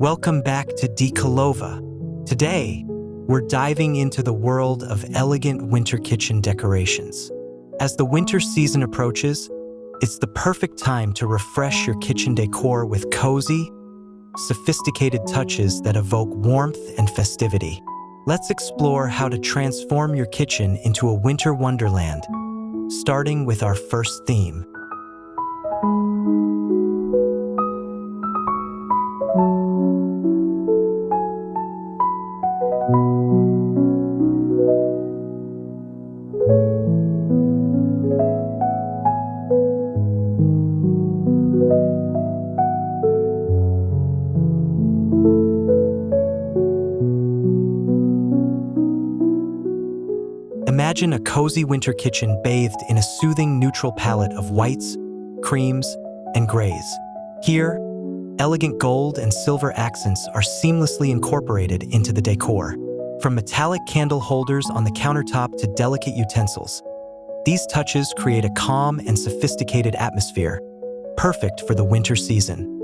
Welcome back to DECOLOVA. Today, we're diving into the world of elegant winter kitchen decorations. As the winter season approaches, it's the perfect time to refresh your kitchen decor with cozy, sophisticated touches that evoke warmth and festivity. Let's explore how to transform your kitchen into a winter wonderland, starting with our first theme. Imagine a cozy winter kitchen bathed in a soothing neutral palette of whites, creams, and grays. Here, elegant gold and silver accents are seamlessly incorporated into the decor. From metallic candle holders on the countertop to delicate utensils, these touches create a calm and sophisticated atmosphere, perfect for the winter season.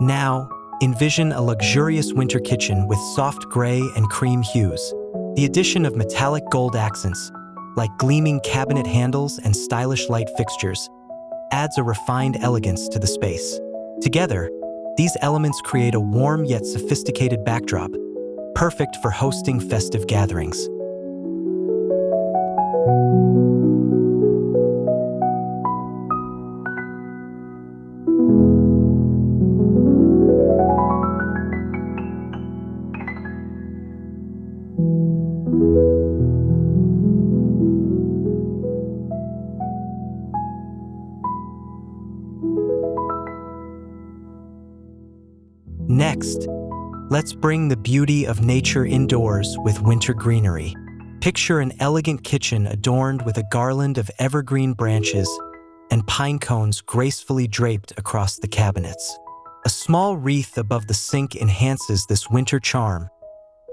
Now, envision a luxurious winter kitchen with soft gray and cream hues. The addition of metallic gold accents, like gleaming cabinet handles and stylish light fixtures, adds a refined elegance to the space. Together, these elements create a warm yet sophisticated backdrop, perfect for hosting festive gatherings. Next, let's bring the beauty of nature indoors with winter greenery. Picture an elegant kitchen adorned with a garland of evergreen branches and pine cones gracefully draped across the cabinets. A small wreath above the sink enhances this winter charm,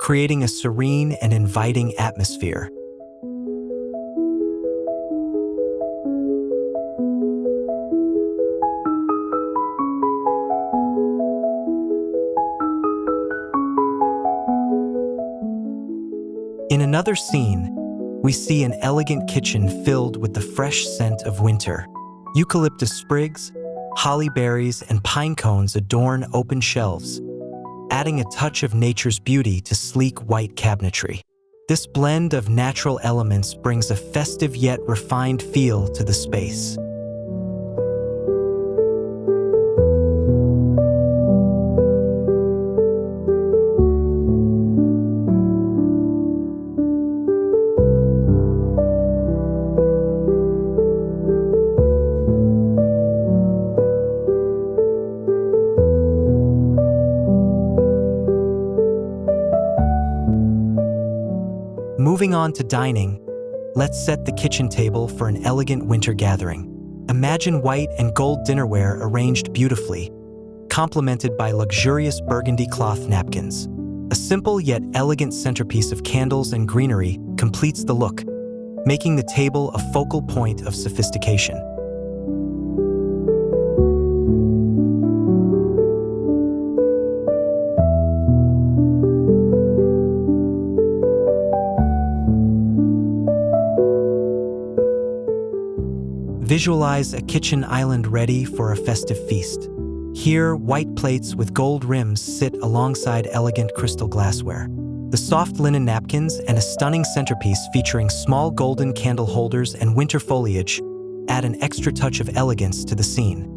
creating a serene and inviting atmosphere. In another scene, we see an elegant kitchen filled with the fresh scent of winter. Eucalyptus sprigs, holly berries, and pine cones adorn open shelves, adding a touch of nature's beauty to sleek white cabinetry. This blend of natural elements brings a festive yet refined feel to the space. Moving on to dining, let's set the kitchen table for an elegant winter gathering. Imagine white and gold dinnerware arranged beautifully, complemented by luxurious burgundy cloth napkins. A simple yet elegant centerpiece of candles and greenery completes the look, making the table a focal point of sophistication. Visualize a kitchen island ready for a festive feast. Here, white plates with gold rims sit alongside elegant crystal glassware. The soft linen napkins and a stunning centerpiece featuring small golden candle holders and winter foliage add an extra touch of elegance to the scene.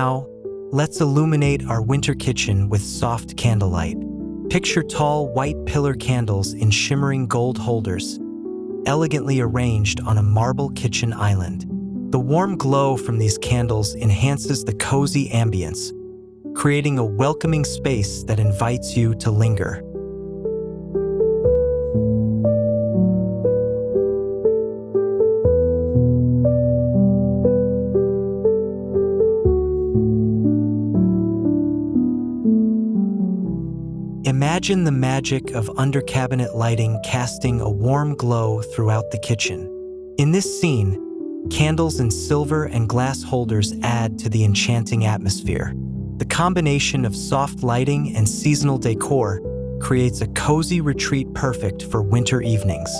Now, let's illuminate our winter kitchen with soft candlelight. Picture tall white pillar candles in shimmering gold holders, elegantly arranged on a marble kitchen island. The warm glow from these candles enhances the cozy ambience, creating a welcoming space that invites you to linger. Imagine the magic of under-cabinet lighting casting a warm glow throughout the kitchen. In this scene, candles in silver and glass holders add to the enchanting atmosphere. The combination of soft lighting and seasonal decor creates a cozy retreat perfect for winter evenings.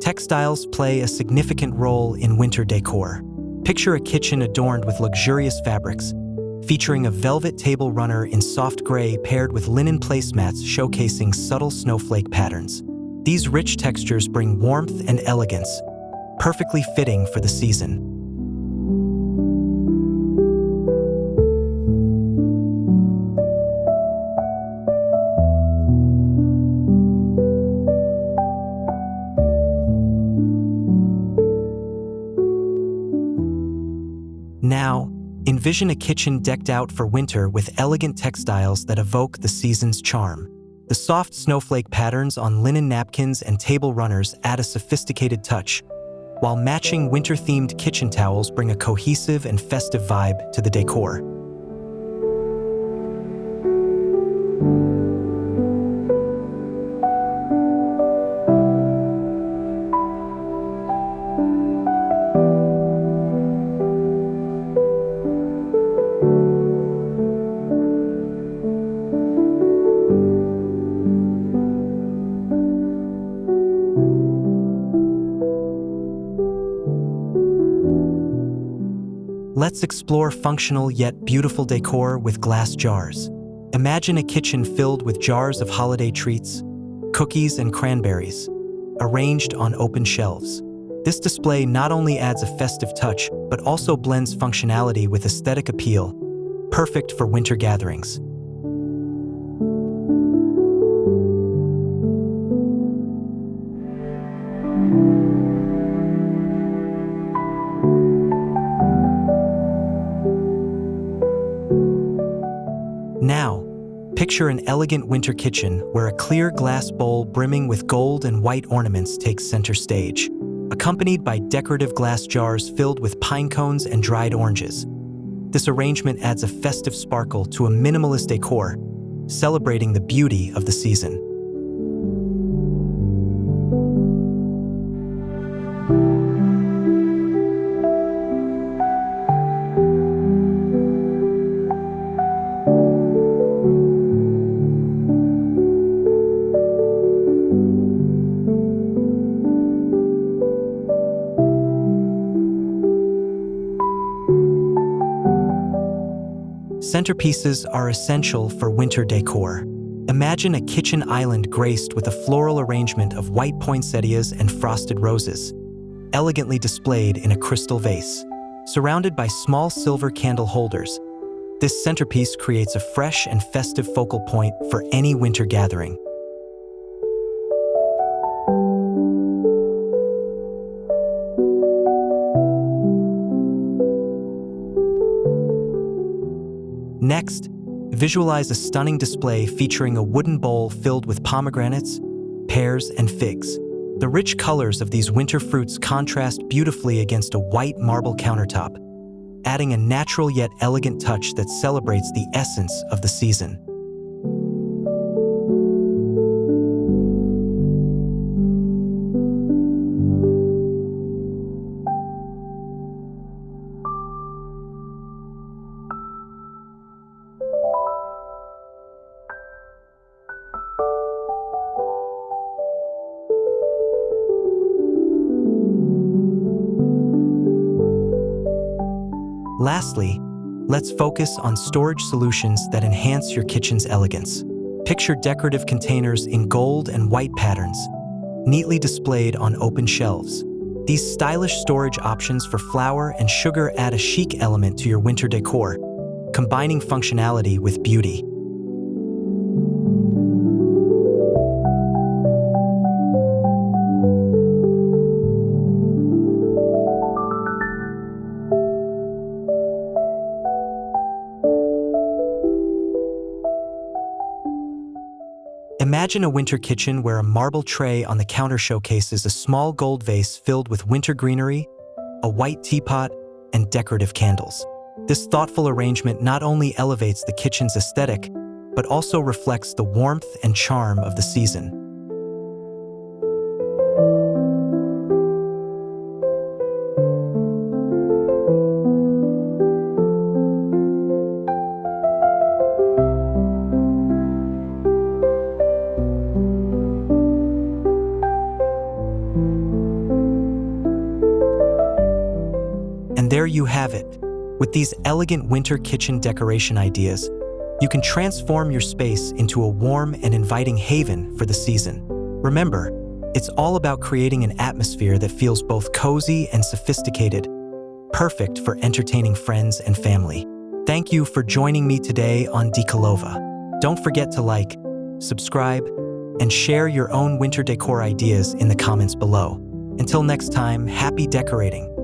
Textiles play a significant role in winter decor. Picture a kitchen adorned with luxurious fabrics, featuring a velvet table runner in soft gray paired with linen placemats showcasing subtle snowflake patterns. These rich textures bring warmth and elegance, perfectly fitting for the season. Now, envision a kitchen decked out for winter with elegant textiles that evoke the season's charm. The soft snowflake patterns on linen napkins and table runners add a sophisticated touch, while matching winter-themed kitchen towels bring a cohesive and festive vibe to the decor. Let's explore functional yet beautiful decor with glass jars. Imagine a kitchen filled with jars of holiday treats, cookies and cranberries, arranged on open shelves. This display not only adds a festive touch, but also blends functionality with aesthetic appeal, perfect for winter gatherings. Now, picture an elegant winter kitchen where a clear glass bowl brimming with gold and white ornaments takes center stage, accompanied by decorative glass jars filled with pine cones and dried oranges. This arrangement adds a festive sparkle to a minimalist decor, celebrating the beauty of the season. Centerpieces are essential for winter decor. Imagine a kitchen island graced with a floral arrangement of white poinsettias and frosted roses, elegantly displayed in a crystal vase. Surrounded by small silver candle holders, this centerpiece creates a fresh and festive focal point for any winter gathering. Next, visualize a stunning display featuring a wooden bowl filled with pomegranates, pears, and figs. The rich colors of these winter fruits contrast beautifully against a white marble countertop, adding a natural yet elegant touch that celebrates the essence of the season. Lastly, let's focus on storage solutions that enhance your kitchen's elegance. Picture decorative containers in gold and white patterns, neatly displayed on open shelves. These stylish storage options for flour and sugar add a chic element to your winter decor, combining functionality with beauty. Imagine a winter kitchen where a marble tray on the counter showcases a small gold vase filled with winter greenery, a white teapot, and decorative candles. This thoughtful arrangement not only elevates the kitchen's aesthetic, but also reflects the warmth and charm of the season. And there you have it. With these elegant winter kitchen decoration ideas, you can transform your space into a warm and inviting haven for the season. Remember, it's all about creating an atmosphere that feels both cozy and sophisticated, perfect for entertaining friends and family. Thank you for joining me today on DECOLOVA. Don't forget to like, subscribe, and share your own winter decor ideas in the comments below. Until next time, happy decorating!